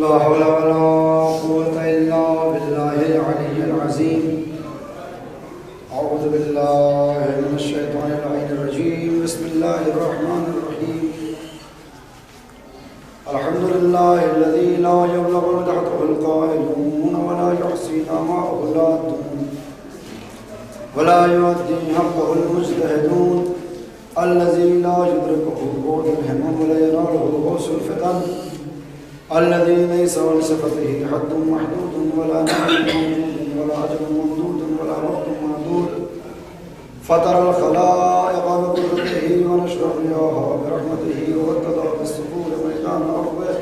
لا حول ولا قوة إلا بالله العلي العظيم. أعوذ بالله من الشيطان اللعين الرجيم. بسم الله الرحمن الرحيم. الحمد لله الذي لا يبلغ مدحته القائلون ولا يحصي نعماءه العادون ولا يؤدي حقه المجتهدون الذي لا يدركه بعد الهمم ولا يناله غوث الفتن الذي ليس لصفته حد محدود ولا نهي موجود ولا أجل ممدود ولا وقت محدود فطر الخلائق بقدرته ونشر رياها برحمته وابتدأ بالسفور ميدان أرضه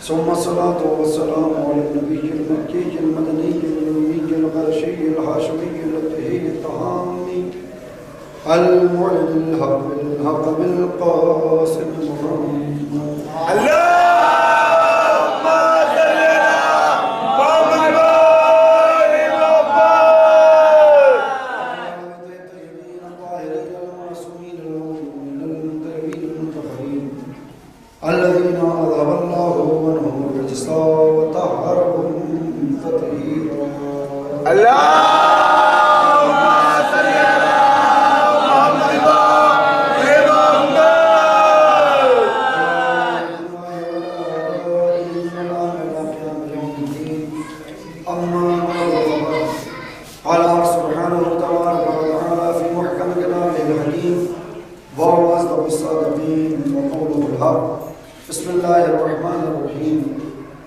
ثم الصلاة والسلام على النبي المكي المدني الأمي القرشي الهاشمي اللطفي الطهامي المعلن الحق بالحق بالقاسم محمد. اللهم صل على محمد الطيبين الطاهرين المعصومين المنتهبين المنتخبين الذين أذهب الله عنهم الرجس وطهرهم تطهيرا. بسم الله الرحمن الرحيم.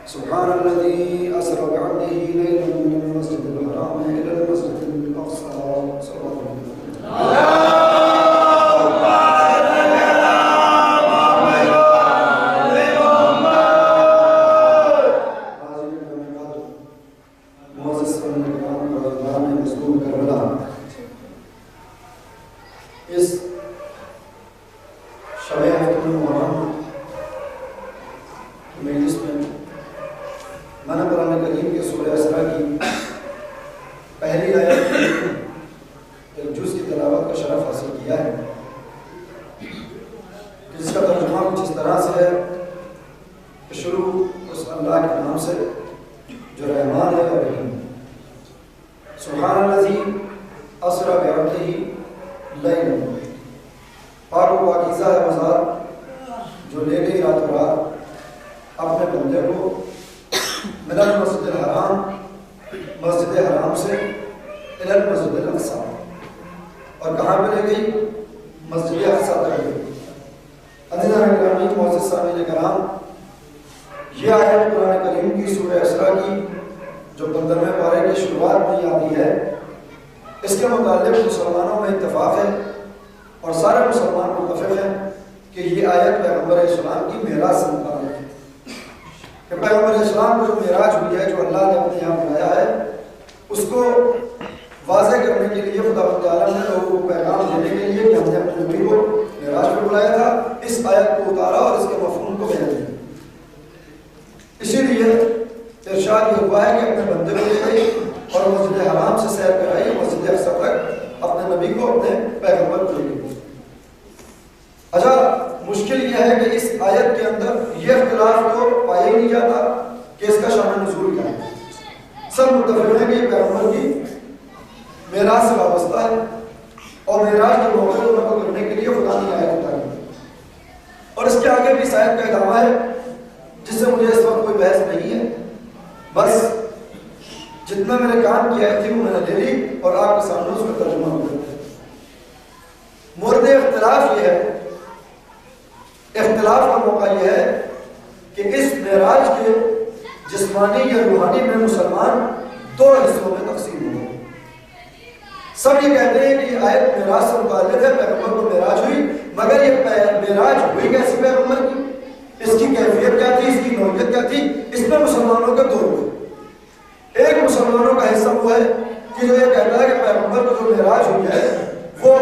سبحان الذي أسرى بعبده ليلا من المسجد الحرام إلى المسجد الأقصى. صلى الله عليه وسلم. کہ جو یہ کہتا ہے کہ پیغمبر کو جو معراج ہوئی ہے وہ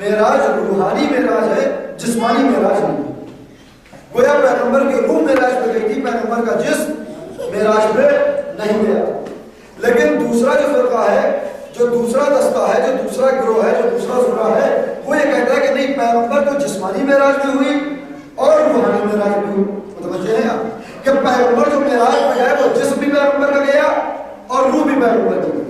معراج روحانی معراج ہے، جسمانی معراج نہیں ہے۔ گویا پیغمبر کی روح معراج پہ گئی تھی، پیغمبر کا جسم معراج پہ نہیں گیا۔ لیکن دوسرا جو فرقہ ہے، جو دوسرا دستہ ہے، جو دوسرا گروہ ہے، جو دوسرا زمرہ ہے، وہ یہ کہتا ہے کہ نہیں، پیغمبر کو جسمانی معراج بھی ہوئی اور روحانی معراج بھی ہوئی۔ متوجہ ہیں آپ کہ پیغمبر جو معراج پہ گئے وہ جسم بھی پیغمبر کا گیا اور روح بھی پیغمبر کی گئی۔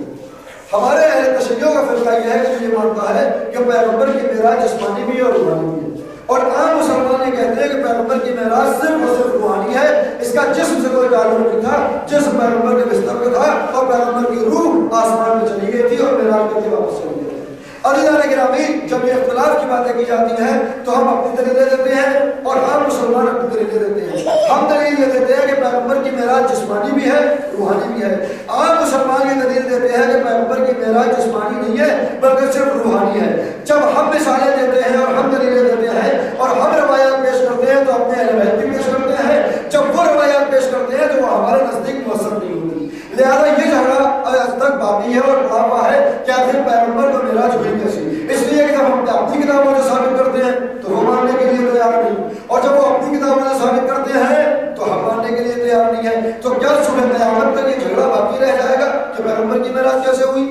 ہمارے اہل تشیع کا فرقہ یہ ہے کہ جو یہ مانتا ہے کہ پیغمبر کی معراج جسمانی بھی اور روحانی بھی ہے، اور عام مسلمان یہ کہتے ہیں کہ پیغمبر کی معراج صرف اور صرف روحانی ہے، اس کا جسم سے کوئی تعلق نہیں تھا، جسم پیغمبر کے بستر پہ تھا اور پیغمبر کی روح آسمان میں چلی گئی تھی اور معراج کر کے واپس چلی گئی۔ عزیزان گرامی، جب یہ اختلاف کی باتیں کی جاتی ہیں تو ہم اپنی دلیلیں دیتے ہیں اور عام مسلمان اپنی دلیلیں دیتے ہیں۔ ہم دلیل یہ دیتے ہیں کہ پیغمبر کی معراج جسمانی بھی ہے، روحانی بھی ہے۔ عام مسلمان یہ دلیل دیتے ہیں کہ پیغمبر کی معراج جسمانی نہیں ہے بلکہ صرف روحانی ہے۔ جب ہم مثالیں دیتے ہیں اور ہم دلیلیں دیتے ہیں اور ہم روایات پیش کرتے ہیں تو اپنے اہل بیت بھی پیش کرتے ہیں، جب وہ روایات پیش کرتے ہیں تو وہ ہمارے نزدیک مؤثر نہیں ہوتی۔ لہٰذا یہ جھگڑا اب تک باقی ہے اور بڑھا ہوا ہے کہ آخر پیغمبر کو معراج ہوئی کیسی؟ اس لیے کہ جب ہم اپنی کتابوں سے ثابت کرتے ہیں تو وہ ماننے کے لیے تیار نہیں، اور جب وہ اپنی کتابوں سے ثابت کرتے ہیں تو ہم ماننے کے لیے تیار نہیں ہے۔ تو کیا صبح قیامت تک یہ جھگڑا باقی رہ جائے گا کہ پیغمبر کی معراج کیسے ہوئی؟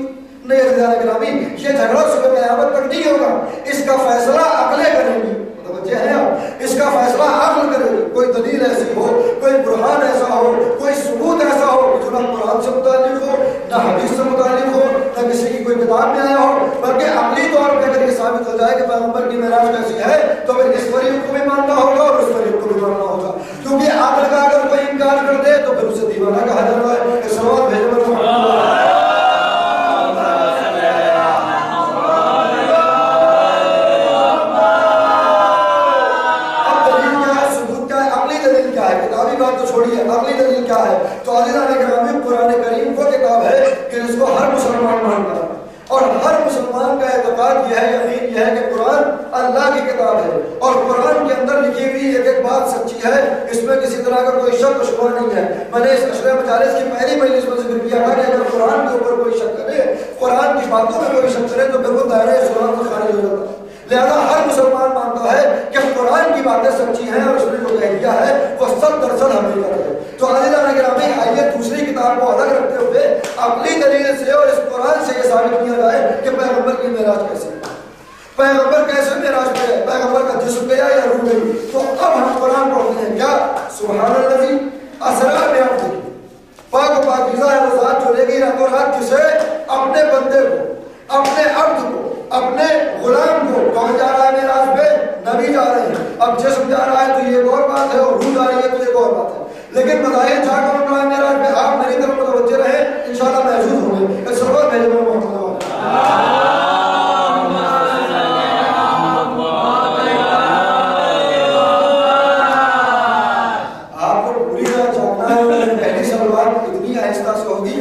نہیں عزیزان گرامی، یہ جھگڑا صبح قیامت تک نہیں ہوگا، اس کا فیصلہ عقلیں کریں گی۔ متوجہ ہیں آپ؟ اس کا فیصلہ عقل کرے گی۔ کوئی دلیل ایسی ہو، کوئی برہان ایسا ہو، کوئی ثبوت ایسا ہو کہ جو نہ قرآن سے متعلق ہو، نہ حدیث سے متعلق ہو، نہ کسی کی کوئی کتاب میں آیا ہو، بلکہ عقلی طور پہ اگر یہ ثابت ہو جائے کہ پیغمبر کی معراج کیسی ہے تو پھر اس فریق کو بھی ماننا ہوگا اور اس فریق کو بھی ماننا ہوگا، کیونکہ عقل کا اگر کوئی انکار کر دے تو پھر اسے دیوانہ کہا جاتا ہے۔ کہ سلوات بھیجو تو چھوڑیے، اگلی دلیل کیا ہے؟ تو عزیزان گرامی، قرآن کریم وہ کتاب ہے کہ جس کو ہر مسلمان مانتا ہے، اور ہر مسلمان کا اعتقاد یہ ہے، یقین یہ ہے کہ قرآن اللہ کی کتاب ہے، اور قرآن کے اندر لکھی ہوئی ایک ایک بات سچی ہے، اس میں کسی طرح کا کوئی شک و شبہ نہیں ہے۔ میں نے اس عشرہ مجالس کی پہلی مجلس میں ذکر کیا تھا کہ اگر قرآن کے اوپر کوئی شک کرے، قرآن کی باتوں میں کوئی شک کرے تو پھر وہ دائرۂ اسلام سے خارج ہو جاتا ہے۔ لہذا ہر مسلمان مانتا ہے کہ قرآن کی باتیں سچی ہیں اور اس نے جو کہہ دیا ہے وہ 100% حقیقت ہے۔ تو عزیزان گرامی، آئیے دوسری کتاب کو الگ رکھتے ہوئے عقلی دلیل سے اور اس قرآن سے یہ ثابت کیا جائے کہ پیغمبر کی معراج کیسے ہے، پیغمبر کیسے معراج پہ ہے، پیغمبر کا جسم گیا یا روح گئی۔ تو اب ہم قرآن پڑھتے ہیں کیا؟ سبحان الذی اسریٰ بعبدہ، پاک و پاکیزہ ہے وہ ذات جو لے گئی راتوں رات کسے؟ اپنے بندے کو، اپنے عبد کو، اپنے غلام کو۔ کون جا رہا ہے معراج پہ؟ نبی جا رہے ہیں۔ اب جسم جا رہا ہے تو یہ ایک اور بات ہے، اور روح جا رہی ہے تو ایک اور بات ہے، لیکن بظاہر جا کون رہا ہے معراج پہ؟ آپ میری طرف متوجہ رہیں، انشاءاللہ محظوظ ہوں گے۔ ایک سلوات بھیجو محمد آپ کو پوری طرح جاننا ہے، پہلی سلوات اتنی آہستہ سے ہوگی۔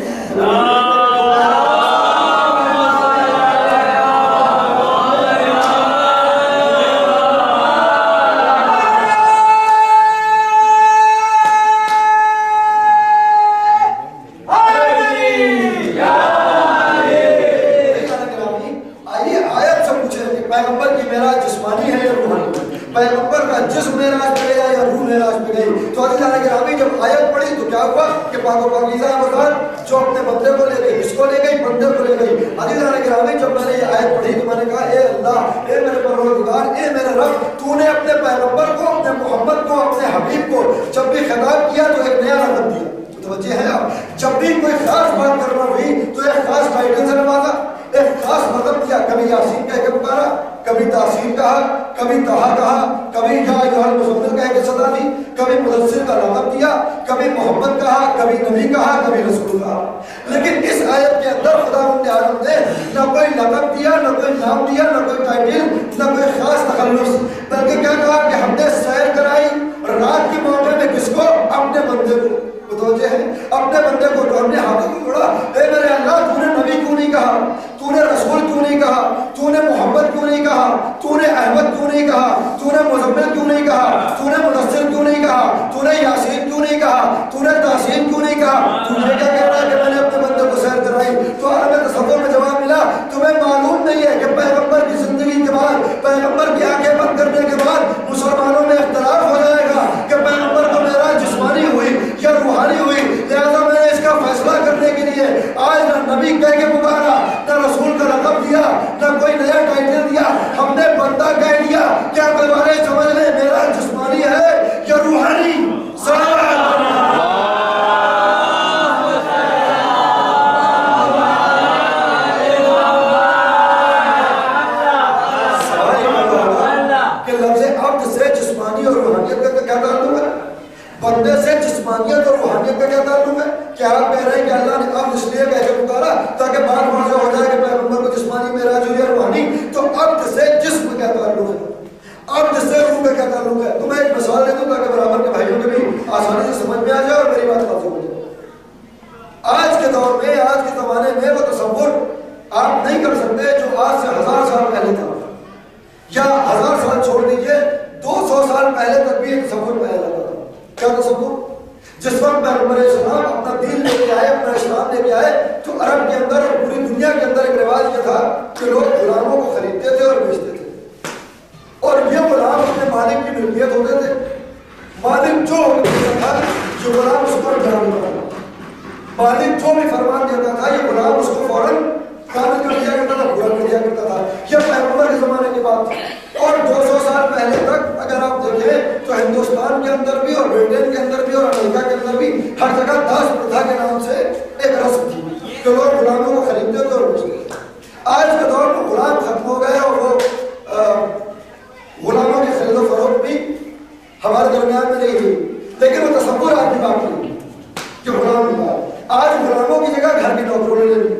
پیغمبر کی معراج جسمانی ہے یا روحانی؟ پیغمبر کا جسم معراج پہ گیا یا روح معراج پہ گئی؟ تو عزیزان گرامی، جب آیت پڑھی تو کیا ہوا کہ پاک و پاکیزہ مذات جو اپنے بندے کو لے گئی، اس کو لے گئی، بندے کو لے گئی۔ عزیزان گرامی، جب میں نے یہ آیت پڑھی تو میں نے کہا اے اللہ، اے میرے پروردگار، اے میرے رب، تو نے اپنے پیغمبر کو، اپنے محمد کو، اپنے حبیب کو جب بھی خطاب کیا تو ایک نیا لقب دیا۔ متوجہ ہیں آپ؟ جب بھی کوئی خاص بات کرنا ہوئی تو ایک خاص ٹائٹل سے نوازا، ایک خاص مطلب دیا، کبھی یاسین کہہ کے پکارا، کبھی تحسین کہا، کبھی طہا کہا، کبھی یا ایھا المزمل کہہ کے صدا دی، کبھی مدثر کا لقب دیا، کبھی محمد کہا، کبھی نبی کہا، کبھی رسول کہا۔ لیکن اس آیت کے اندر خداوند عالم نے نہ کوئی لقب دیا، نہ کوئی نام دیا، نہ کوئی ٹائٹل، نہ کوئی خاص تخلص، بلکہ کیا کہا کہ ہم نے سیر کرائی رات کے موقع میں کس کو؟ اپنے بندے کو۔ متوجہ ہے؟ اپنے بندے کو جو ہم نے ہاتھوں کو جوڑا، اے میرے اللہ، تو نے نبی کیوں نہیں کہا، تو نے رسول کیوں نہیں کہا، تو نے محمد کیوں نہیں کہا، تو نے احمد کیوں نہیں کہا، تو نے مزمل کیوں نہیں کہا، تو نے مدثر کیوں نہیں کہا، تو نے یاسین کیوں نہیں کہا، تو نے تحسین کیوں نہیں کہا؟ تو یہ کیا کہہ رہا ہے کہ میں نے اپنے بندے کو سیر کرائی؟ تو عالم تصور میں کہ اللہ نے اب اس لیے کہہ کے پکارا تاکہ بات واضح ہو جائے کہ پیغمبر کو جسمانی معراج ہوئی ہے روحانی، تو عبد سے جسم کا تعلق ہے، عبد سے روح کا کیا تعلق ہے. تو میں ایک مثال دے دوں تاکہ برابر کے بھائیوں کے بھی آسانی سے سمجھ میں آ جائے اور میری بات واضح ہو جائے. آج کے دور میں، آج کے زمانے میں وہ تصور آپ نہیں کر سکتے جو آج سے 1000 سال پہلے تھا، یا 1000 سال چھوڑ دیجئے 200 سال پہلے تک بھی ایک تصور پایا جاتا تھا. کیا تصور؟ جس وقت پیغمبر اسلام اپنا دین لے کے آئے، اپنا اسلام لے کے آئے، تو عرب کے اندر اور پوری دنیا کے اندر ایک رواج یہ تھا کہ لوگ غلاموں کو خریدتے تھے اور بیچتے تھے، اور یہ غلام اپنے مالک کی ملکیت ہوتے تھے. مالک جو تھا یہ غلام اس پر جان دیتا تھا، مالک جو بھی فرمان دیتا تھا یہ غلام اس کو فوراً کامل کر دیا کرتا تھا، پورا کر دیا کرتا تھا. یہ پیغمبر کے زمانے کی بات تھی. اور 200 سال پہلے تک اگر آپ دیکھیں تو ہندوستان کے اندر بھی اور برٹن کے اندر بھی اور امریکہ کے اندر بھی ہر جگہ داس پرتھا کے نام سے ایک رسم تھی کہ لوگ غلاموں کو خریدتے تھے اور بیچتے. آج کے دور میں غلام ختم ہو گئے اور وہ غلاموں کی خرید و فروخت بھی ہمارے درمیان میں نہیں ہوئی، لیکن وہ تصور آج بھی باقی نہیں کہ غلام ملا. آج غلاموں کی جگہ گھر کی نوکروں نے لے لی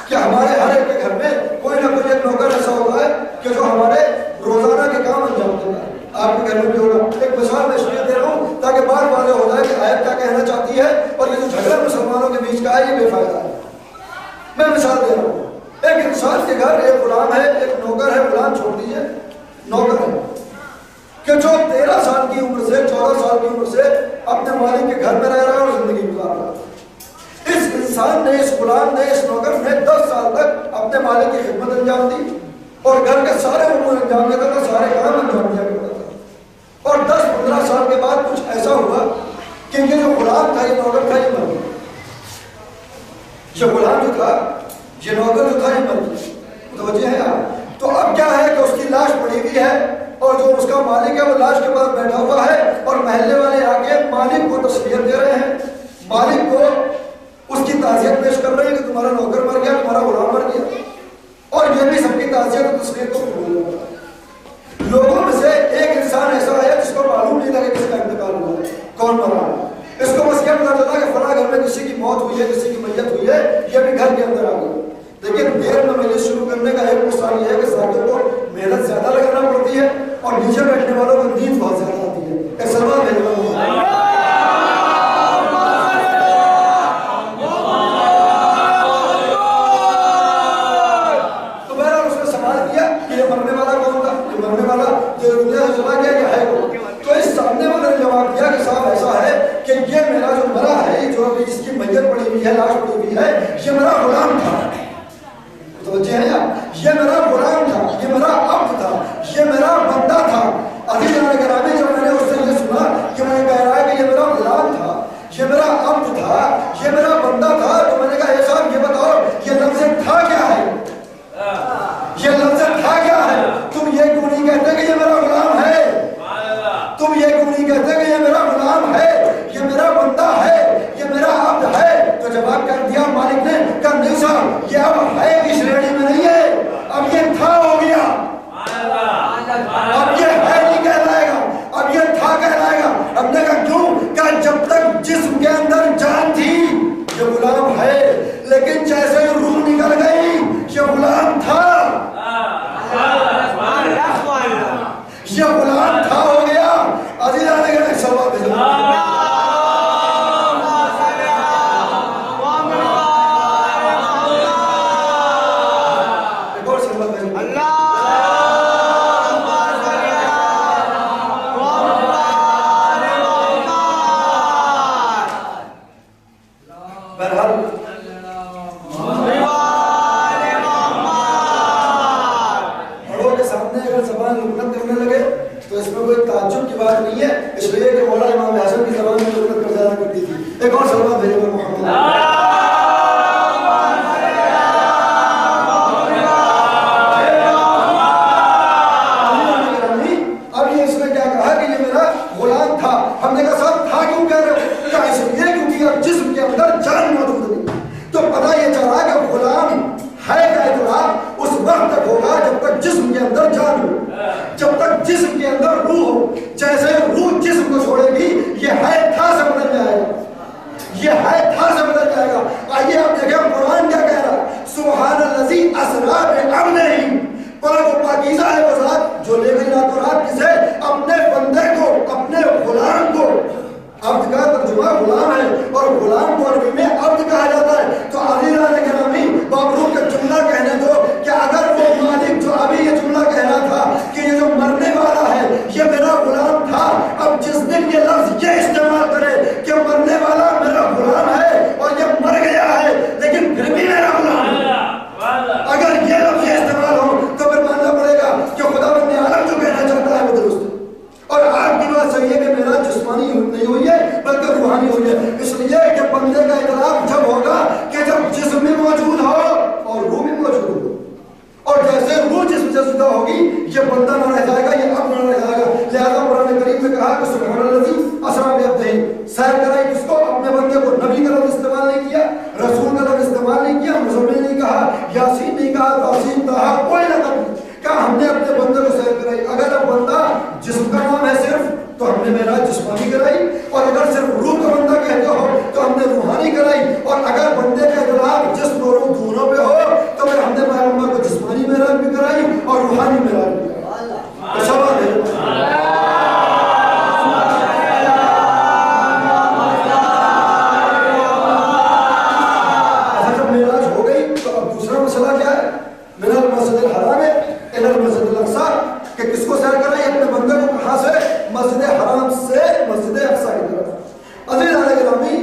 کہ ہمارے ہر ایک کے گھر میں کوئی نہ کوئی ایک نوکر ایسا ہوتا ہے کہ جو ہمارے روزانہ کے کام انجام دیتا ہے. آپ کے گھر میں بھی ہوگا. ایک مثال میں اس لیے دے رہا ہوں تاکہ بات واضح ہو جائے کہ آیت کیا کہنا چاہتی ہے اور یہ جو جھگڑا مسلمانوں کے بیچ کا ہے یہ بے فائدہ ہے. میں مثال دے رہا ہوں. ایک انسان کے گھر ایک غلام ہے، ایک نوکر ہے. غلام چھوڑ دیجیے، نوکر ہے کہ جو 13 سال کی عمر سے 14 سال کی عمر سے اپنے مالک کے گھر میں رہ رہا ہے اور زندگی گزار رہا ہے. اس انسان نے، اس غلام نے، اس نوکر نے 10 سال تک اپنے مالک کی خدمت انجام دی اور گھر کے سارے امور انجام دیتا تھا، سارے کام انجام دیا کرتا تھا. اور 10-15 سال کے بعد کچھ ایسا ہوا کہ یہ جو غلام تھا، یہ نوکر تھا، یہ مر گیا. یہ غلام جو تھا، یہ نوکر جو تھا، یہ مر گیا. متوجہ ہے آپ؟ تو اب کیا ہے کہ اس کی لاش پڑی ہوئی ہے اور جو اس کا مالک ہے وہ لاش کے پاس بیٹھا ہوا ہے اور محلے والے آ کے مالک کو تسلیت دے رہے ہیں، مالک کو اس کی تعزیت پیش کر رہے ہیں کہ تمہارا نوکر مر گیا، تمہارا غلام مر گیا. اور یہ بھی سب کی تعزیت اور تسلیت کو قبول ہوتا ہے. لوگوں میں سے ایک انسان ایسا ہے جس کو معلوم نہیں تھا کہ کس کا انتقال ہوا ہے، کون مرا ہے. اس کو بس یہ پتا چلا کہ فلاں گھر میں کسی کی موت ہوئی ہے، کسی کی میت ہوئی ہے، یہ بھی گھر کے اندر آ گئی. لیکن دیر میں مجلس شروع کرنے کا ایک نقصان یہ ہے کہ ساتھیوں کو محنت زیادہ لگانا پڑتی ہے اور نیچے بیٹھنے والوں کو نیند بہت زیادہ آتی ہے. ایک سلمان بھیجنا تو بہرحال اس نے سوال کیا کہ یہ مرنے والا کون تھا، یہ مرنے والا جو دنیا سے چلا گیا یہ ہے کون. تو اس سامنے والے نے جواب دیا کہ صاحب ایسا ہے کہ یہ میرا جو مرا ہے، جو ابھی جس کی میت پڑی ہوئی ہے، لاش پڑی ہوئی ہے، یہ میرا غلام تھا. توجہ ہے آپ؟ یہ میرا غلام تھا، یہ میرا عبد تھا، یہ میرا بندہ تھا. عزیزان گرامی، جب میں نے اس سے یہ سنا کہ میں نے کہہ رہا ہے کہ یہ میرا غلام تھا، یہ میرا عبد تھا، یہ میرا بندہ تھا، تو میں نے کہا اے صاحب یہ بتاؤ یہ لفظ تھا کیا ہے، یہ لفظ تھا کیا ہے؟ تم یہ کیوں نہیں کہتے کہ یہ میرا غلام ہے؟ تم یہ کیوں نہیں کہتے کہ یہ میرا غلام ہے، یہ میرا بندہ ہے، یہ میرا عبد ہے؟ تو جواب کر دیا مالک نے، کہا نہیں صاحب یہ اب ہے کی شریانی میں نہیں ہے، اب یہ تھا ہو گیا، اب یہ ہے نہیں کہلائے گا، اب یہ تھا کہلائے گا. اب نے کہا کیوں؟ کہ جب تک جسم کے اندر جان تھی یہ غلام ہے، لیکن جیسے روح نکل گئی یہ غلام تھا، یہ غلام تھا ہو گیا. عزیزان نے سوال بھیجا یہ بندہ نہ رہ جائے گا، یہ اب نہ رہ جائے گا۔ لہٰذا قرآن کریم میں کہا کہ سبحان الذی اسریٰ بعبدہ، سیر کرائی کس کو؟ اپنے بندے کو۔ نبی کا لفظ استعمال نہیں کیا، رسول کا لفظ استعمال نہیں کیا، مزمل نہیں کہا، یاسین نہیں کہا، تاسین طٰہٰ، کوئی لقب نہیں کہا، ہم نے اپنے بندے کو سیر کرائی۔ اگر اب بندہ جسم کا نام ہے صرف تو ہم نے معراج جسمانی کرائی، اور اگر صرف روح کا بندہ کہتے ہو تو ہم نے روحانی کرائی، اور اگر بندے کا اطلاق جسم اور روح دونوں پہ ہو تو پھر ہم نے پیغمبر کو جسمانی معراج بھی کرائی اور روحانی معراج بھی کرائی۔ سوال ہے جب معراج ہو گئی تو اب دوسرا مسئلہ کیا ہے؟ من المسجد الحرام الی المسجد الاقصی، کہ کس کو سیر کرائی؟ اپنے بندے کو کہاں سے؟ مسجد حرام سے مسجد اقصی کی طرف۔ عزیزان گرامی،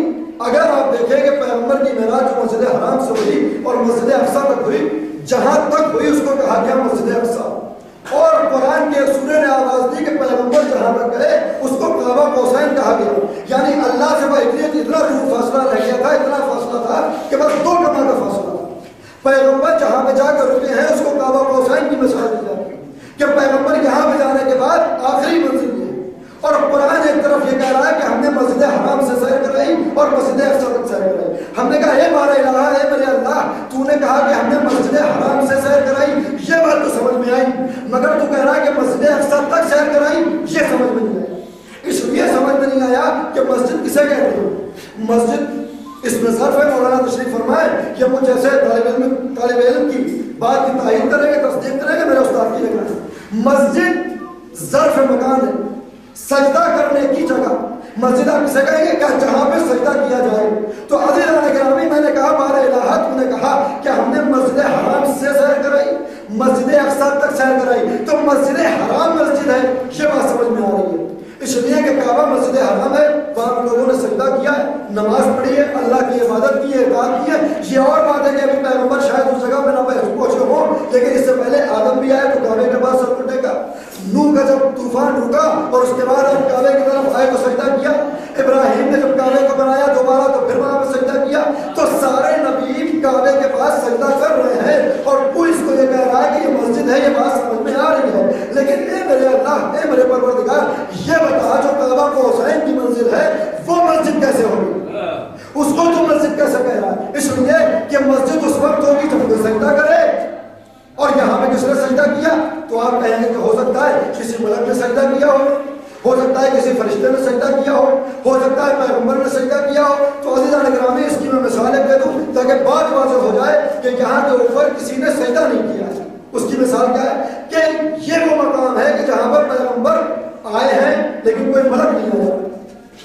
اگر آپ دیکھیں کہ پیغمبر کی معراج جو مسجد حرام سے ہوئی اور مسجد اقصی تک ہوئی، جہاں تک ہوئی اس کو کہا گیا مسجد اقصی، اور قرآن کے سورہ نے آواز دی کہ پیغمبر جہاں تک گئے اس کو کعبہ قوسین کہا گیا، یعنی اللہ سے اتنا دور فاصلہ رہ گیا تھا، اتنا فاصلہ تھا کہ بس 2 کما کا فاصلہ تھا۔ پیغمبر جہاں پہ جا کر رکے ہیں اس کو کعبہ قوسین کی مثال دی جاتی ہے کہ پیغمبر یہاں پہ جانے کے بعد آخری منزل یہ ہے۔ اور قرآن ایک طرف یہ کہہ رہا ہے کہ ہم نے مسجد حرام سے سیر کرائی اور مسجد اقصی تک سیر کرائی۔ ہم نے کہا اے ہمارا الہ، اے میرے اللہ، تو نے کہا کہ ہم نے مسجد حرام سے سیر کرائی، یہ بات تو سمجھ میں آئی، مگر تو کہہ رہا ہے کہ مسجد اقصی تک سیر کرائی، یہ سمجھ میں نہیں آیا۔ اس لیے سمجھ میں نہیں آیا کہ مسجد کسے کہتے ہیں۔ مسجد اس میں ظرف ہے، مولانا تشریف فرمائے، یہ مجھ جیسے طالب علم کی بات کی تائید کریں گے، تصدیق کریں گے، میرے استاد کی جگہ مسجد ظرف مکان ہے، سجدہ کرنے کی جگہ۔ مسجد آپ کسے کہیں گے؟ کہ جہاں پہ سجدہ کیا جائے۔ تو عزیزان گرامی، میں نے کہا بارہ الہ، تو نے کہا کہ ہم نے مسجد حرام سے سیر کرائی، مسجد اقصی تک سیر کرائی، تو مسجد حرام مسجد ہے، یہ بات سمجھ میں آ رہی ہے۔ اس لیے کہ کعبہ مسجد حرام ہے، وہاں لوگوں نے سجدہ کیا ہے، نماز پڑھی ہے، اللہ کی عبادت کی ہے، اطاعت کی ہے۔ یہ اور بات ہے کہ ابھی پیغمبر شاید اس جگہ پہ نہ پہنچے ہوں، لیکن اس سے پہلے آدم بھی آئے تو کعبے کے پاس سر کو ٹیکا۔ نوح کا جب طوفان رکا اور اس کے بعد ہم کعبے کی طرف آئے تو سجدہ کیا۔ ابراہیم نے جب کعبے کو بنایا دوبارہ تو پھر وہاں پہ سجدہ کیا۔ تو سارے نبی کعبے کے پاس سجدہ کر رہے ہیں، اور کوئی اس کو یہ کہہ رہا ہے کہ یہ مسجد ہے، یہ بات سمجھ میں آ رہی ہے۔ لیکن اے میرے اللہ، اے میرے پروردگار، یہ بتا جو کعبہ قوسین کی منزل ہے وہ مسجد کیسے ہوگی؟ اس کو تو مسجد کیسے کہہ رہا ہے؟ اس لیے کہ مسجد اس وقت ہوگی جب کوئی سجدہ کرے، اور یہاں پہ کس نے سجدہ کیا؟ تو آپ کہیں گے کہ ہو سکتا ہے کسی ملک نے سجدہ کیا ہو سکتا ہے کسی فرشتے نے سجدہ کیا ہو سکتا ہے پیغمبر نے سجدہ کیا ہو۔ تو عزیزان گرامی، اس کی میں مثالیں دے دوں تاکہ بات واضح ہو جائے کہ یہاں کے اوپر کسی نے سجدہ نہیں کیا۔ اس کی مثال کیا ہے کہ یہ وہ مقام ہے کہ جہاں پر پیغمبر آئے ہیں لیکن کوئی ملک نہیں آیا۔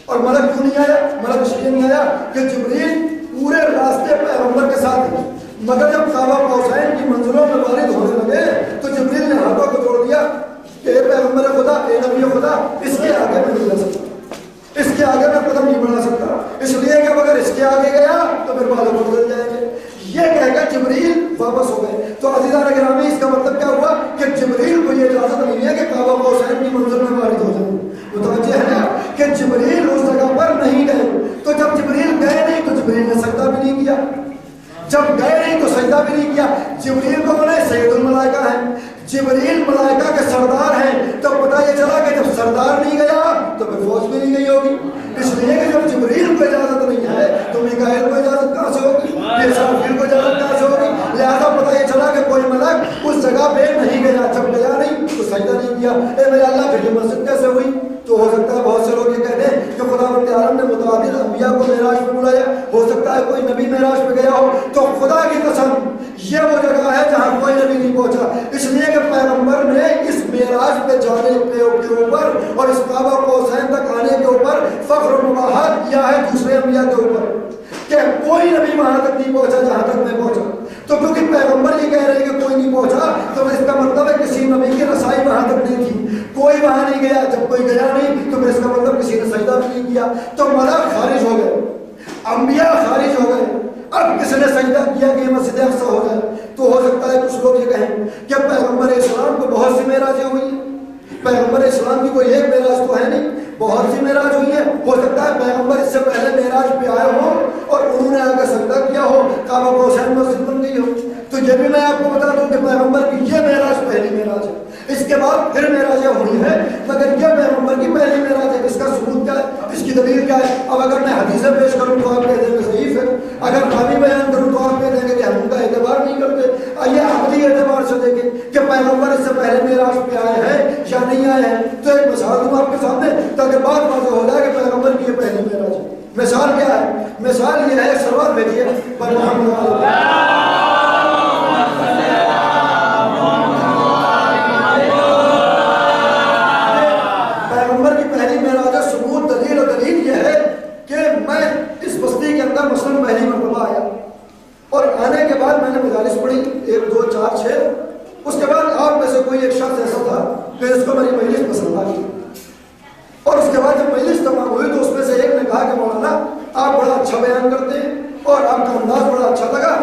اور ملک کیوں نہیں آیا؟ ملک اس لیے نہیں آیا کہ جبریل پورے راستے پیغمبر کے ساتھ ہیں، مگر جب کعبہ قوسین کی منزلوں میں وارد ہونے لگے تو جبریل نے ہاتھوں کو جوڑ دیا کہ اے پیغمبر خدا، اے نبی خدا، اس کے آگے میں نہیں جا سکتا، اس کے آگے میں قدم نہیں بڑھا سکتا، اس لیے کہ اگر اس کے آگے گیا تو پھر بالوں کو بدل جائیں گے۔ یہ کہہ کر جبریل واپس ہو گئے۔ تو عزیزان گرامی، اس کا مطلب کیا ہوا کہ جبریل کو یہ اجازت نہیں ہے کہ کعبہ قوسین کی منزل میں وارد ہو جائیں۔ متوجہ ہے نا کہ جبریل اس جگہ پر نہیں گئے۔ تو جب جبریل گئے نہیں تو جبریل نے سجدہ بھی نہیں کیا، جب گئے نہیں تو سجدہ بھی نہیں کیا۔ جبریل کو بولے سید الملائکہ ہیں، جبریل ملائکہ کے سردار ہیں، تو پتہ یہ چلا کہ جب سردار نہیں گیا تو پھر فوج بھی نہیں گئی ہوگی۔ اس لیے کہ جب جبریل کو اجازت نہیں ہے تو میکائیل کو اجازت کہاں سے ہوگی، اسرافیل کو اجازت کہاں سے ہوگی؟ لہٰذا پتہ یہ چلا کہ کوئی ملک اس جگہ پہ نہیں گیا، جب گیا نہیں تو سجدہ نہیں کیا۔ اے میرے اللہ، پھر یہ مسجد کیسے ہوئی؟ تو ہو سکتا ہے بہت سے لوگ یہ کہتے ہیں کہ خداوند عالم نے متعدد انبیاء کو معراج پہ بلایا، ہو سکتا ہے کوئی نبی معراج پہ گیا ہو۔ تو خدا کی قسم، یہ وہ جگہ ہے جہاں کوئی نبی نہیں پہنچا، اس لیے کہ پیغمبر نے اس معراج پہ جانے کے اوپر اور اس کعبہ قوسین تک آنے کے اوپر فخر و مباحث کیا ہے دوسرے انبیاء کے اوپر کہ کوئی نبی وہاں تک نہیں پہنچا جہاں تک میں پہنچا۔ تو کیونکہ پیغمبر یہ کہہ رہے ہیں کہ کوئی نہیں پہنچا، تو اس کا مطلب ہے کسی نبی کی رسائی وہاں تک نہیں تھی، کوئی وہاں نہیں گیا۔ جب کوئی گیا نہیں تو پھر اس کا مطلب کسی نے سجدہ بھی نہیں کیا۔ تو ملک خارج ہو گئے، انبیاء خارج ہو گئے، اب کس نے سجدہ کیا کہ یہ مسجد اقصی ہو جائے؟ تو ہو سکتا ہے کچھ لوگ یہ کہیں کہ پیغمبر اسلام کو بہت سی معراجیں ہوئی ہیں، پیغمبر اسلام کی کوئی ایک معراج تو ہے نہیں، بہت سی معراج ہوئی ہیں۔ ہو سکتا ہے پیغمبر اس سے پہلے معراج پہ آئے ہوں اور انہوں نے آگے سجدہ کیا ہو، کعبہ قوسین مسجد بن گئی ہو۔ تو یہ بھی میں آپ کو بتا دوں کہ پیغمبر کی یہ معراج پہلی معراج ہے۔ اس کے بعد پھر معراجیں ہوئی ہیں، مگر یہ پیغمبر کی پہلی معراج ہے۔ اس کا ثبوت کیا ہے، اس کی دلیل کیا ہے؟ اب اگر میں حدیثیں پیش کروں تو آپ کہہ دیں گے ضعیف ہے، اگر راوی بیان کروں تو آپ کہہ دیں گے کہ ہم ان کا اعتبار نہیں کرتے۔ آئیے عقلی اعتبار سے دیکھیں کہ پیغمبر اس سے پہلے معراج پہ آئے ہیں یا نہیں آئے ہیں۔ تو ایک مثال دوں آپ کے سامنے تاکہ بات واضح ہو جائے کہ پیغمبر کی یہ پہلی معراج ہے۔ مثال کیا ہے؟ مثال یہ ہے، سلوات بھیجیے پر محمد پیغمبر کی پہلی معراج ہے۔ ثبوت دلیل اور دلیل یہ ہے کہ میں اس بستی کے اندر مثلاً پہلی مرتبہ آیا اور آنے کے بعد میں نے مجالس پڑھی 1 2 4 6۔ اس کے بعد آپ میں سے کوئی ایک شخص ایسا تھا کہ اس کو میری مجلس پسند آ گئی، اور اس کے بعد جب مجلس تمام ہوئی تو اس میں سے ایک نے کہا کہ مولانا آپ بڑا اچھا بیان کرتے ہیں اور آپ کا انداز بڑا اچھا لگا،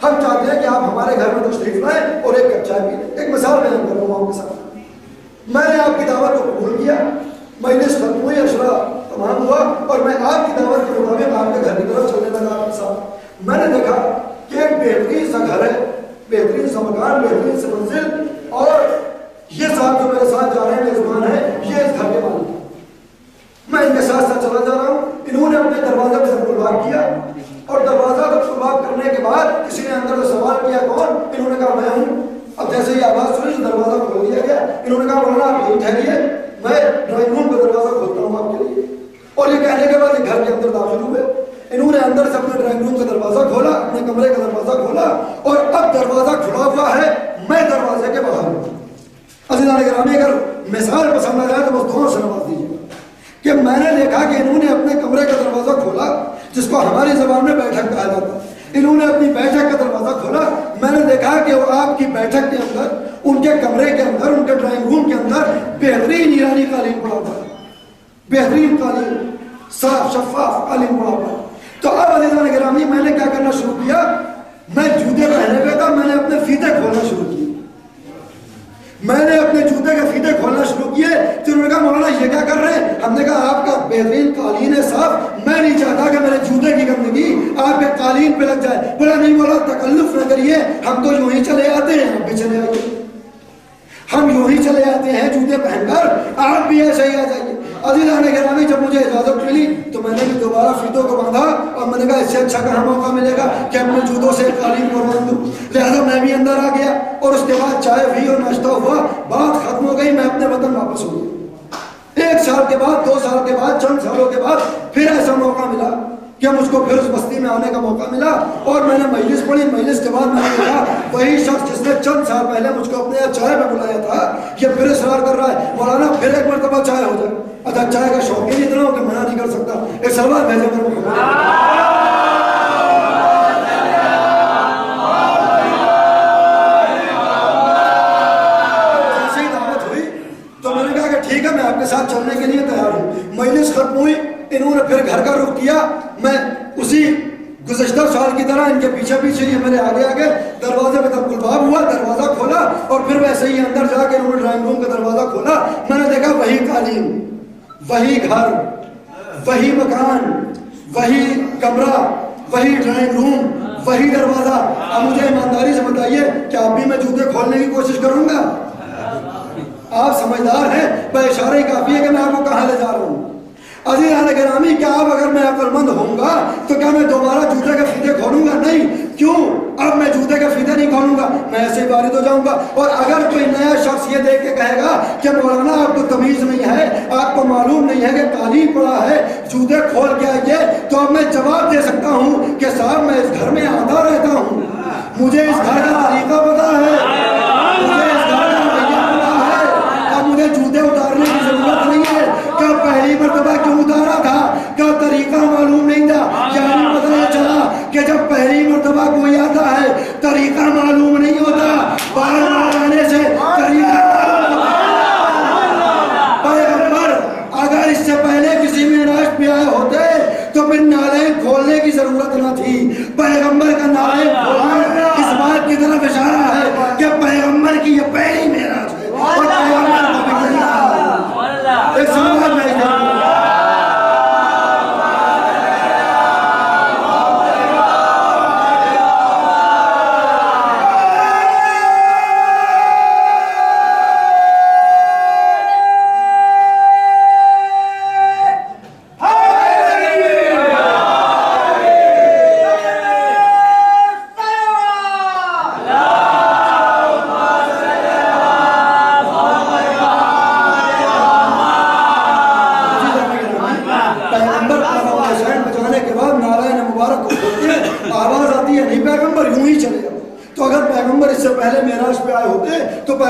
ہم چاہتے ہیں کہ آپ ہمارے گھر میں تشریف لائیں اور ایک کپ چائے پی لیں۔ ایک مثال بیان کر رہا ہوں آپ کے ساتھ۔ میں نے آپ کی دعوت کو قبول کیا، مجلس ختم ہوئی، اشرا تمام ہوا اور میں آپ کی دعوت کے مطابق آپ کے گھر کی طرف چلنے لگا آپ کے ساتھ۔ میں نے دیکھا کہ ایک بہترین سا گھر ہے، بہترین سا مکان، بہترین سی منزل، اور یہ صاحب جو میرے ساتھ جا رہے ہیں میزبان ہیں، یہ اس گھر کے مالک ہیں۔ میں ان کے ساتھ ساتھ چلا جا رہا ہوں، انہوں نے اپنے دروازے پہ ضرور لاک کیا اور دروازہ کو لاک کرنے کے بعد کسی نے اندر سے سوال کیا کون؟ انہوں نے کہا میں ہوں۔ اب جیسے یہ آواز سنی تو دروازہ کھول دیا گیا۔ انہوں نے کہا مولانا آپ یہیں ٹھہریے، میں ڈرائنگ روم کا دروازہ کھولتا ہوں آپ کے لیے۔ اور یہ کہنے کے بعد یہ گھر کے اندر داخل ہوئے۔ انہوں نے اندر سے اپنے ڈرائنگ روم کا دروازہ کھولا، اپنے کمرے کا دروازہ کھولا، اور اب دروازہ کھلا ہوا ہے، میں دروازے کے باہر ہوں۔ عزیزان گرامی، اگر مثال پسند آ جائے تو بس دونوں سے نواز دیجیے کہ میں نے دیکھا کہ انہوں نے اپنے کمرے کا دروازہ کھولا، جس کو ہماری زبان میں بیٹھک کہا جاتا ہے۔ انہوں نے اپنی بیٹھک کا دروازہ کھولا، میں نے دیکھا کہ وہ آپ کی بیٹھک کے اندر، ان کے کمرے کے اندر، ان کے ڈرائنگ روم کے اندر بہترین ایرانی قالین پڑا ہوا ہے، بہترین قالین، صاف شفاف قالین پڑا ہوا ہے۔ تو اب عزیزان گرامی میں نے کیا کرنا شروع کیا؟ میں جوتے پہنے ہوئے تھا، میں نے اپنے فیتے کھولنا شروع کیے، میں نے اپنے جوتے کے فیتے کھولنا شروع کیے۔ تو انہوں نے کہا مولانا یہ کیا کر رہے ہیں؟ ہم نے کہا آپ کا بہترین قالین ہے صاحب، میں نہیں چاہتا کہ میرے جوتے کی گندگی آپ کے قالین پہ لگ جائے۔ بولا نہیں مولا، تکلف نہ کریے، ہم تو یوں ہی چلے آتے ہیں، آپ بھی چلے آئیے، ہم یوں ہی چلے آتے ہیں جوتے پہن کر، آپ بھی ایسے ہی آ جائیے۔ عزیزان گرامی، جب مجھے اجازت ملی تو میں نے بھی دوبارہ فیتوں کو باندھا اور میں نے کہا اس سے اچھا کہاں موقع ملے گا کہ اپنے جوتوں سے قالین کو باندھ دوں۔ لہٰذا میں بھی اندر آ گیا اور اس کے بعد چائے ہوئی اور ناشتہ ہوا، بات ختم ہو گئی، میں اپنے وطن واپس ہو گیا۔ 1 سال کے بعد، 2 سال کے بعد، چند سالوں کے بعد پھر ایسا موقع ملا کہ مجھ کو پھر اس بستی میں آنے کا موقع ملا اور میں نے مجلس پڑھی۔ مجلس کے بعد میں نے کہا وہی شخص جس نے چند سال پہلے مجھ کو اپنے چائے میں بلایا تھا، یہ پھر اصرار کر رہا ہے مولانا پھر ایک مرتبہ چائے ہو جائے۔ اچھا، چائے کا شوقین اتنا ہو کہ منع نہیں کر سکتا۔ ایک سلوات بھیجے میرے کو۔ جیسے ہی دعوت ہوئی تو میں نے کہا کہ ٹھیک ہے، میں آپ کے ساتھ چلنے کے لیے تیار ہوں۔ مجلس ختم ہوئی، انہوں نے پھر گھر کا رخ کیا، میں اسی گزشتہ سال کی طرح ان کے پیچھے پیچھے، یہ میرے آگے آگے، دروازے پہ تب الباب ہوا، دروازہ کھولا اور پھر ویسے ہی اندر جا کے انہوں نے ڈرائنگ روم کا دروازہ کھولا۔ میں نے دیکھا وہی قالین، وہی گھر، وہی مکان، وہی کمرہ، وہی ڈرائنگ روم، وہی دروازہ۔ اب مجھے ایمانداری سے بتائیے کہ اب بھی میں جوتے کھولنے کی کوشش کروں گا؟ آپ سمجھدار ہیں، بے اشارے کافی ہے کہ میں آپ کو کہاں لے جا رہا ہوں۔ عزیزان گرامی، کیا اب اگر میں عقل مند ہوں گا تو کیا میں دوبارہ جوتے کے فیتے کھولوں گا؟ نہیں۔ کیوں؟ اب میں جوتے کے فیتے نہیں کھولوں گا، میں ایسے ہی وارد ہو جاؤں گا۔ اور اگر کوئی نیا شخص یہ دیکھ کے کہے گا کہ مولانا آپ کو تمیز نہیں ہے، آپ کو معلوم نہیں ہے کہ قالین پڑا ہے، جوتے کھول کے آئیے، تو اب میں جواب دے سکتا ہوں کہ صاحب میں اس گھر میں آتا رہتا ہوں، مجھے اس گھر کا طریقہ پتا ہے، مجھے اس گھر کا رویہ پتا ہے، اب مجھے جوتے اتارنے کی ضرورت نہیں ہے۔ کیا پہلی مرتبہ کیوں اتارا تھا؟ کیا طریقہ معلوم نہیں تھا؟ یعنی پتہ چلا کہ جب پہلی مرتبہ کوئی آتا ہے طریقہ معلوم نہیں ہوتا، بار بار آنے سے طریقہ معلوم ہوتا۔ پیغمبر اگر اس سے پہلے کسی معراج پہ آئے ہوتے تو پھر نالین کھولنے کی ضرورت نہ تھی۔ پیغمبر کا نالین کھولنا اس بات کی طرف اشارہ ہے کہ پیغمبر کی یہ پہلی معراج ہے اور پیغمبر کو بھی نہیں آیا۔ ایک سوال میں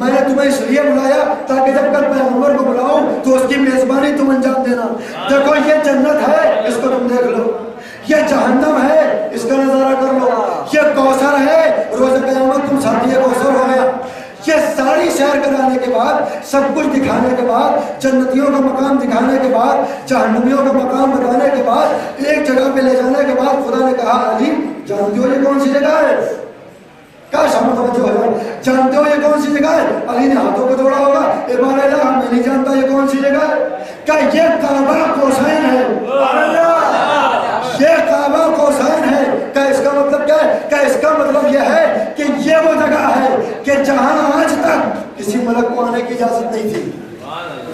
میں نے تمہیں اس لیے بلایا تاکہ جب کل پیغمبر کو بلاؤں تو اس کی میزبانی تم انجام دینا. دیکھو یہ جنت ہے، اس کو تم دیکھ لو. یہ جہنم ہے، اس کا نظارہ کر لو. یہ کوثر ہے، روز قیامت تم ساتھی کوثر ہو گیا. یہ ساری سیر کرانے کے بعد، سب کچھ دکھانے کے بعد، جنتیوں کا مقام دکھانے کے بعد، جہنمیوں کا مقام بتانے کے بعد، ایک جگہ پہ لے جانے کے بعد خدا نے کہا علی جانتے ہو یہ کون سی جگہ ہے؟ کیا شامل توجہ ہے؟ جانتے ہو یہ کون سی جگہ ہے؟ علی نے ہاتھوں کو جوڑا ہوگا، عبارہ اللہ میں نہیں جانتا یہ کون سی جگہ ہے. کیا یہ کعبہ قوسین ہے؟ یہ کعبہ قوسین ہے. کیا اس کا مطلب کیا ہے؟ کیا اس کا مطلب یہ ہے کہ یہ وہ جگہ ہے کہ جہاں آج تک کسی ملک کو آنے کی اجازت نہیں تھی،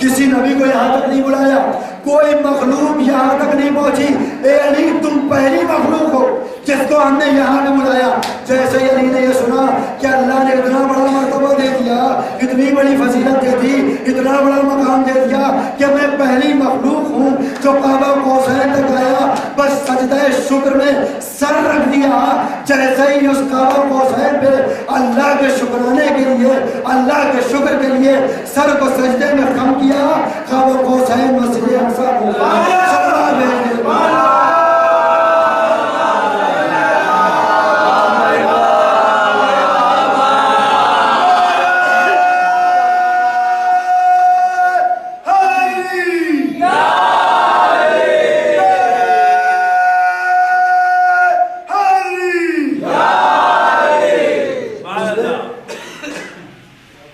کسی نبی کو یہاں تک نہیں بلایا، کوئی مخلوق یہاں تک نہیں پہنچی. اے علی تم پہلی مخلوق ہو جس کو ہم نے یہاں پہ بلایا. جیسے علی نے یہ سنا کہ اللہ نے اتنا بڑا مرتبہ دے دیا، اتنی بڑی فضیلت دے دی، اتنا بڑا مقام دے دیا کہ میں پہلی مخلوق ہوں جو کعبہ قوسین تک آیا، بس سجدہ شکر میں سر رکھ دیا. جیسے ہی اس کعبہ قوسین پہ اللہ کے شکرانے کے لیے، اللہ کے شکر کے لیے سر کو سجدے میں خم کیا، کعبہ قوسین مسجد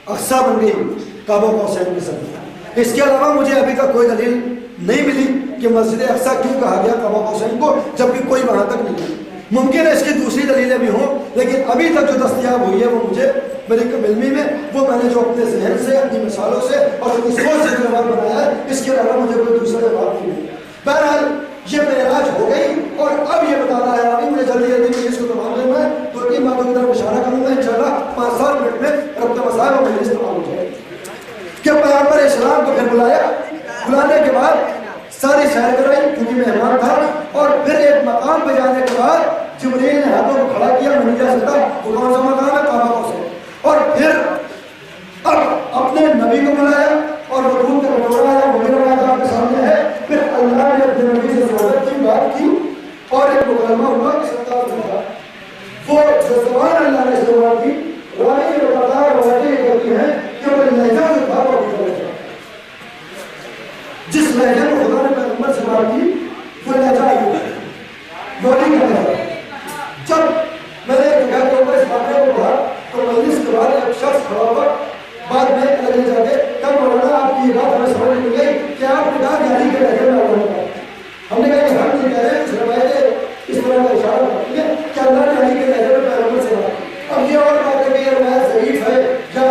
اقصی بن گئی کعبہ قوسین کے ساتھ. اس کے علاوہ مجھے ابھی تک کوئی دلیل نہیں ملی کہ مسجد اقصی کیوں کہا گیا کعبہ قوسین کو، جبکہ کوئی وہاں تک نہیں گیا. ممکن ہے اس کی دوسری دلیلیں بھی ہوں، لیکن ابھی تک جو دستیاب ہوئی ہے وہ مجھے میری علمی میں، وہ میں نے جو اپنے ذہن سے، اپنی مثالوں سے اور اپنی سوچ سے جواب بنایا ہے، اس کے علاوہ مجھے کوئی دوسرا جواب نہیں ہے. بہرحال یہ معراج ہو گئی اور اب یہ بتانا ہے ابھی مجھے جلدی جلدی اس کو تمام کرنا ہے. دو تین باتوں کی طرف اشارہ کروں گا انشاءاللہ 5-7 منٹ میں رب کا مسائل و مجلس تمام ہو جائے. کہ پیغمبر اسلام کو پھر بلایا، بلانے کے بعد ساری سیر کرائی کیونکہ مہمان تھا، اور پھر ایک مقام پہ جانے کے بعد جبریل نے ہاتھوں کو کھڑا کیا، میں نہیں جا سکتا، وہ کون سا مقام ہے؟ کعبہ قوسین. اور پھر اب اپنے نبی کو بلایا اور وہ دودھ کا کٹورا ہے، وہ میرا بات آپ کے سامنے ہے. پھر اللہ نے اپنے نبی سے صحبت کی، بات کی اور ایک مکالمہ ہوا کہ 70 دن کا وہ جو زبان اللہ نے استعمال کی، روایت یہ بتاتا ہے، روایتیں یہ کہتی ہیں کہ وہ لہجہ جو تھا وہ لہجہ، جس لہجے میں خدا نے پیغمبر سے بات کی وہ لہجہ ہی لولی کا لہجہ. جب میں نے ایک جگہ کے اوپر اس واقعے کو پڑھا تو مجلس کے بعد ایک شخص کھڑا ہوا، بعد میں لگے جا کے کب مولانا آپ کی یہ بات ہمیں سمجھ نہیں گئی کہ آپ نے کہا یعنی کے لہجے میں آواز ہے. ہم نے کہا کہ ہم نہیں کہہ رہے ہیں، اس روایتیں اس طرح کا اشارہ کرتی ہے کہ اللہ نے یعنی کے لہجے میں پیغمبر سے بات. اب یہ اور بات ہے کہ یہ روایت ضعیف ہے یا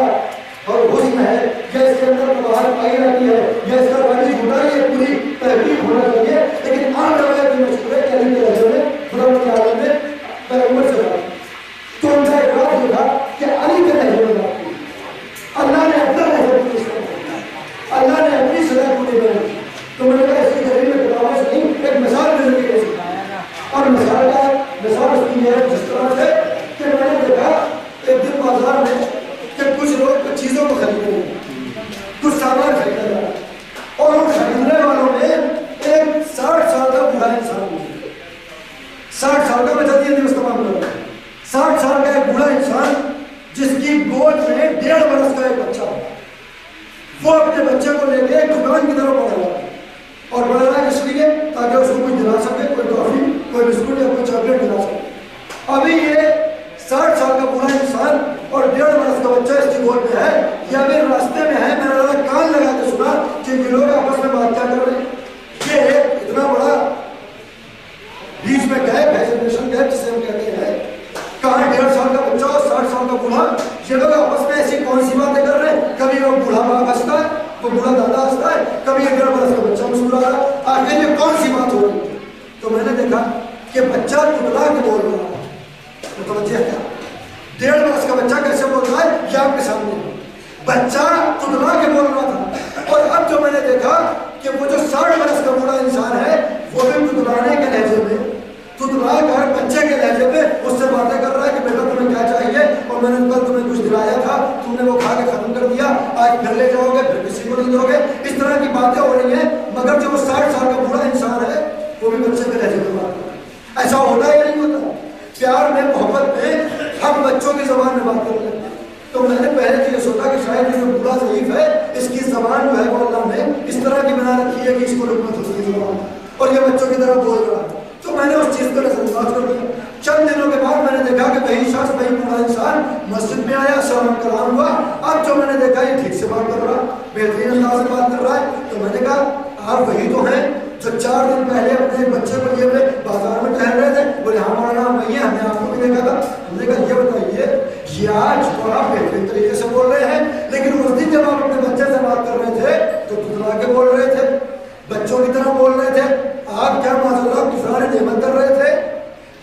اور حسن ہے یا اس کے اندر باہر پائی جاتی ہے یا اس کا بانی جھوٹا ہے، یہ پوری تحقیق ہونا چاہیے. لیکن عام روایت یہ مشہور ہے کہ علی کے لہجے میں خدا کے عالم میں پیغمبر سے بات. تو ان کا اعتراض یہ تھا کہ علی کے لہجے میں بات کی، اللہ نے اپنا لہجہ کو استعمال، اللہ نے اپنی سزا کو نہیں بنائی. تو میں نے کہا اس کی دلیل میں کتابوں سے نہیں، ایک مثال دے دی ہے. اور مثال کا مثال اس کی ہے جس طرح سے کہ میں نے دیکھا ایک دن بازار میں کہ کچھ لوگ کچھ چیزوں کو خرید رہے ہیں، کچھ سامان خریدا جا رہا ہے، اور ان خریدنے والوں میں ایک 60 سال کا بوڑھا انسان ہے. 60 سال کا میں جلدی جلدی اس تمام کرتا ہوں. 60 سال کا ایک بوڑھا انسان جس کی گود میں 1.5 برس کا ایک بچہ ہے، وہ اپنے بچے کو لے کے ایک دکان کی طرف بڑھ رہا ہے. اور بڑھ رہا ہے اس لیے تاکہ اس کو کچھ دلا سکے، کوئی ٹافی، کوئی بسکٹ یا کوئی چاکلیٹ دلا سکے. ابھی یہ 60 سال کا بوڑھا انسان اور 1.5 برس کا بچہ اس کی گود میں ہے. یہ ابھی راستے میں ہے، میں نے کان لگا کے سنا کہ یہ لوگ آپس میں بات کیا کر رہے ہیں. یہ ایک اتنا بڑا بیچ میں گیپ ہے، جنریشن گیپ جسے ہم کہتے ہیں. کہاں 1.5 سال کا بچہ اور 60 سال کا بوڑھا، یہ لوگ آپس میں ایسی کون سی باتیں کر رہے ہیں؟ کبھی وہ بوڑھا باپ ہنستا ہے، وہ بوڑھا دادا ہنستا ہے، کبھی 1.5 برس کا بچہ مسکرا رہا ہے. آخر یہ کون سی بات ہو رہی ہے؟ تو میں نے دیکھا کہ بچہ ٹکڑا کے بول رہا ہے. متوجہ ہے کیا؟ 1.5 برس کا بچہ کیسے بول رہا ہے یہ آپ کے سامنے ہے. بچہ ٹکڑا کے بول رہا تھا. اور اب جو میں نے دیکھا کہ وہ جو 60 برس کا بوڑھا انسان ہے وہ بھی ٹکڑانے کے لہجے میں، ٹکڑا کر بچے کے لہجے میں اس سے باتیں کر رہا ہے کہ بیٹا تمہیں کیا چاہیے، اور میں نے کل تمہیں کچھ دلایا تھا، تم نے وہ کھا کے ختم آج پھر لے جاؤ گے پھر کسی کو نہیں دو گے. اس طرح کی باتیں ہو رہی ہیں. مگر جو 60 سال کا بوڑھا انسان ہے وہ بھی بچے کے لہجے میں بات کرتا ہے. ایسا ہوتا ہے یا نہیں ہوتا؟ پیار میں محبت میں ہم بچوں کی زبان میں بات کرتے ہیں. تو میں نے پہلے تو یہ سوچا کہ شاید یہ جو بوڑھا ضعیف ہے اس کی زبان جو ہے وہ اللہ نے اس طرح کی بنا رکھی ہے کہ اس کو لقمت ہوتی ہے زبان اور یہ بچوں کی طرح بول رہا ہے. تو میں نے اس چیز کو نظر انداز کر دیا. چند دنوں کے بعد میں نے دیکھا کہ وہی شخص وہی بوڑھا انسان مسجد میں آیا, سلام کلام ہوا. اب جو میں نے دیکھا یہ ٹھیک سے بات کر رہا, بہترین انداز سے بات کر رہا ہے. تو میں نے کہا آپ وہی تو ہیں جو 4 دن پہلے اپنے بچے کو لیے ہوئے بازار میں ٹہل رہے تھے. بولے ہمارا نام وہی ہے, ہم نے آپ کو بھی دیکھا تھا. ہم نے کہا یہ بتائیے یہ آج تو آپ بہترین طریقے سے بول رہے ہیں لیکن اس دن جب آپ اپنے بچے سے بات کر رہے تھے تو تتلا کے بول رہے تھے, بچوں کی طرح بول رہے تھے. آپ کیا معذرت کفران نعمت کر رہے تھے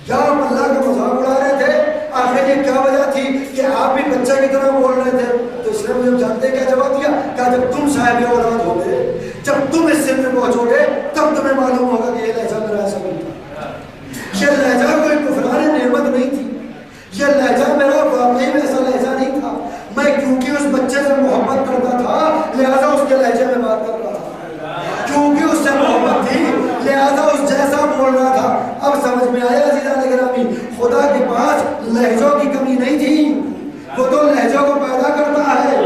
یا آپ اللہ کا مذاق اڑا رہے تھے؟ آخر یہ کیا وجہ تھی کہ آپ بھی بچے کی طرح بول رہے تھے؟ تو اس نے مجھے جانتے کیا جواب دیا؟ کہا جب تم صاحب اولاد ہو گے, جب تم اس سن میں پہنچو گے تب تمہیں معلوم ہوگا کہ یہ لہجہ میرا ایسا نہیں تھا. یہ لہجہ کوئی کفران نعمت نہیں تھی. یہ لہجہ میرا واقعی میں ایسا لہجہ نہیں تھا. میں کیونکہ اس بچے سے محبت کرتا تھا لہذا اس کے لہجے میں بات کر رہا تھا. کیونکہ اس سے محبت تھی لہذا اس جیسا بول رہا تھا. اب سمجھ میں آیا عزیزان گرامی, خدا کے پاس لہجوں کی کمی نہیں تھی, وہ تو لہجوں کو پیدا کرتا ہے.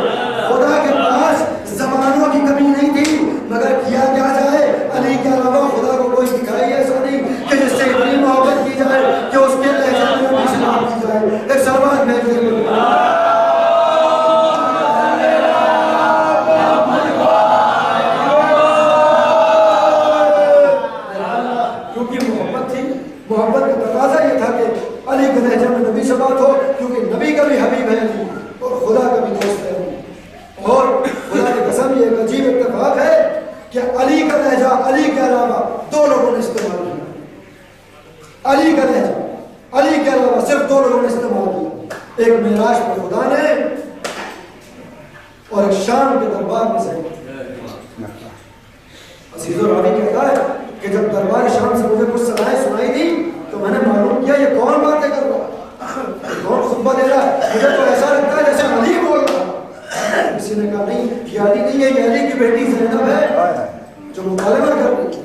خدا کے پاس زبانوں کی کمی نہیں تھی, مگر کیا کیا جائے علی کے علاوہ خدا کو کوئی دکھائی ایسا نہیں کہ جس سے اتنی محبت کی جائے کہ اس کے لہجے میں بھی شناخت کی جائے. ایک سلمان میں محبت کا تقاضا یہ تھا کہ علی کے لہجے میں نبی سے بات ہو, کیونکہ نبی کا بھی حبیب ہے علی اور خدا کا بھی دوست ہے. اور خدا کی قسم یہ ایک عجیب اتفاق ہے کہ علی کا لہجہ علی کے علاوہ 2 لوگوں نے استعمال کیا. علی کا لہجہ علی کے علاوہ صرف 2 لوگوں نے استعمال کیا. ایک معراج میں خدا نے اور ایک شام کے دربار میں سے. عزیز و راوی کہتا ہے کہ جب دربار شام سے مجھے کچھ صدائیں سنائی دی تو میں نے معلوم کیا یہ کون باتیں کر رہا ہے, کون خطبہ دے رہا ہے. مجھے تو ایسا لگتا ہے جیسے علی بول رہا ہے. کسی نے کہا نہیں یہ علی نہیں ہے, یہ علی کی بیٹی زینب ہے جو مطالبہ کر رہی ہے,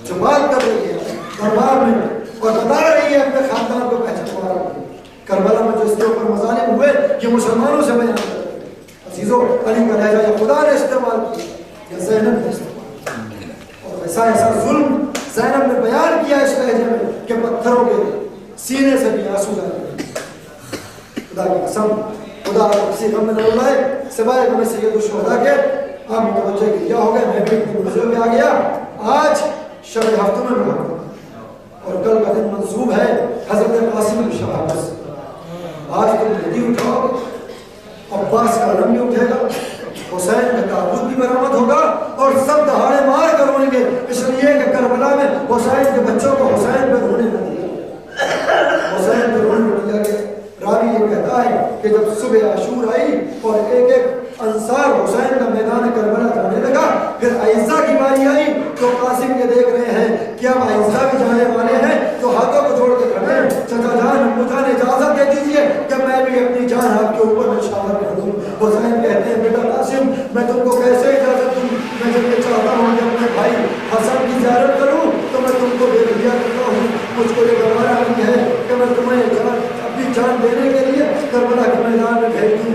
جو بات کر رہی ہے دربار میں اور بتا رہی ہے اپنے خاندان کو پہچانوا رہی ہے. کربلا میں جو اس کے اوپر مظالم ہوئے یہ مسلمانوں سے بیان کر رہے ہیں. عزیزو علی کا لہجہ یا خدا نے استعمال کیا یا زینب نے استعمال, ایسا ظلم زینب نے بیان کیا اس لہجے میں کہ پتھروں کے سینے سے بھی آنسو جا رہے. خدا کی قسم خدا کسی غم میں نہ رلائے سوائے غم سید الشہداء کے. آپ متوجہ کیا ہو گئے, میں بھی اتنی منزل میں آ گیا. آج شب ہفتوں میں ملاقات اور کل کا دن منصوب ہے حضرت قاسم کی شہادت. آج تم جلدی اٹھاؤ, عباس کا علم بھی اٹھے گا, حسین کا تابوت بھی برآمد ہوگا اور سب دہاڑے مار کر روئیں گے, اس لیے کہ کربلا میں حسین کے بچوں کو حسین پہ رونے نہ دیا, حسین پہ رونے نہ دیا گیا. راوی یہ کہتا ہے کہ جب صبح عاشور آئی اور ایک ایک انصار حسین کا میدان کربلا جانے لگا, پھر عائشہ کی باری آئی تو قاسم یہ دیکھ رہے ہیں کہ اب عائشہ بھی جانے والے ہیں تو ہاتھوں کو جوڑ کے کھڑے ہیں, چچا جان مجھے اجازت دے دیجیے کہ میں بھی اپنی جان آپ کے اوپر نشانہ کر دوں. حسین کہتے ہیں بیٹا قاسم میں تم کو کیسے اجازت دوں, میں جب یہ چاہتا ہوں کہ اپنے بھائی حسن کی زیارت کروں تو میں تم کو بے دیا کرتا ہوں. مجھ کو یہ گوارا نہیں ہے کہ میں تمہیں اپنی جان دینے کے لیے کربلا کے میدان میں بھیج دوں.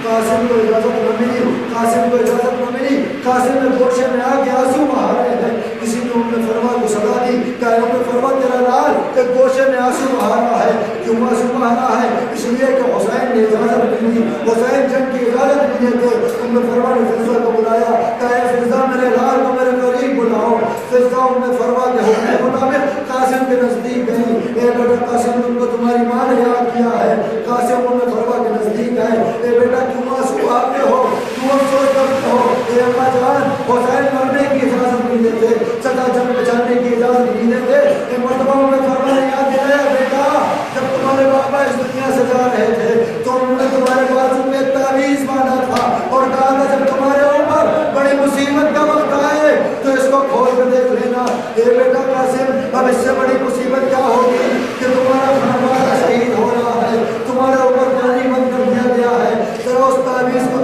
قاسم کو اجازت نہ ملی, قاسم کو اجازت نہ ملی. قاسم نے گوشے میں آ کے آنسو بہا رہے ہیں. کسی نے ام فرما کو صدا دی کہ ام فرما تیرا لال ایک گوشے میں آنسو بہا رہا ہے. کیوں آنسو بہا رہا ہے؟ اس لیے کہ حسین نے اجازت نہیں دی, حسین جنگ کی اجازت نہیں دیتے. ام فرما نے فضا کو بلایا کہ اے فضا میرے لال کو میرے قریب بلاؤ. فضا ام فرما کے حکم کے مطابق قاسم کے نزدیک گئی. اے بیٹا قاسم تم کو تمہاری ماں نے یاد کیا ہے. قاسم ام فرما کے نزدیک آئے. اے بیٹا کیوں آنسو آتے ہو, کیوں افسوس کرتے ہو؟ اے اماں جان حسین مرنے کی اجازت نہیں دیتے, چچا جنگ بچانے کی اجازت نہیں دیتے. اے مرتبہ ام فرما نے یاد دلایا بیٹا جب تمہارے بابا اس دنیا سے جا رہے تھے تو انہوں نے تمہارے بازو میں تعویذ باندھا تھا اور کہا تھا جب تمہارے اوپر بڑی مصیبت کا وقت آئے تو اس کو کھول کے دیکھ لینا. اے بیٹا قاسم اب اس سے بڑی مصیبت کیا ہوگی کہ تمہارا خانوادہ شہید ہو رہا ہے, تمہارے اوپر پانی بند کر دیا گیا ہے. ذرا اس تعویذ کو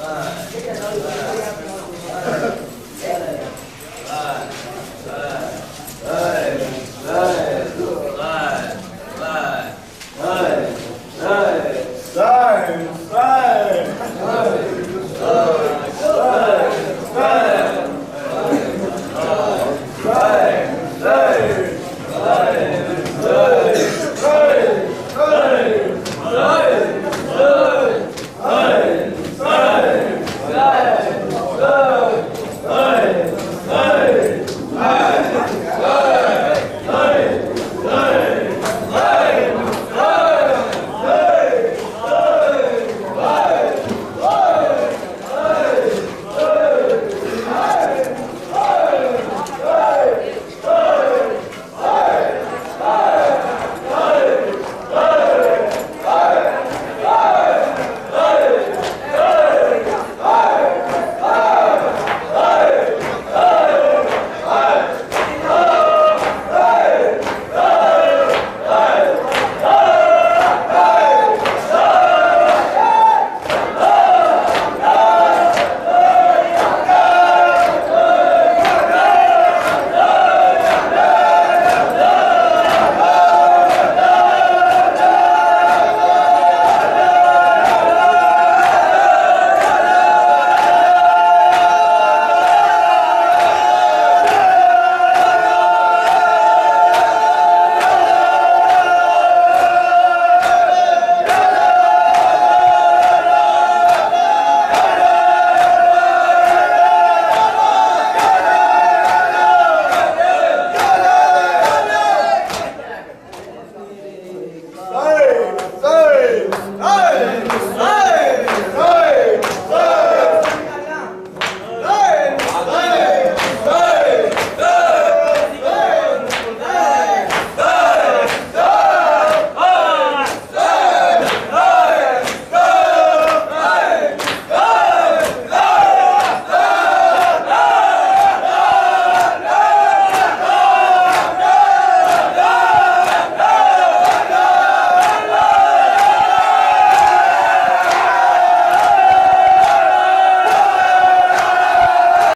Bye.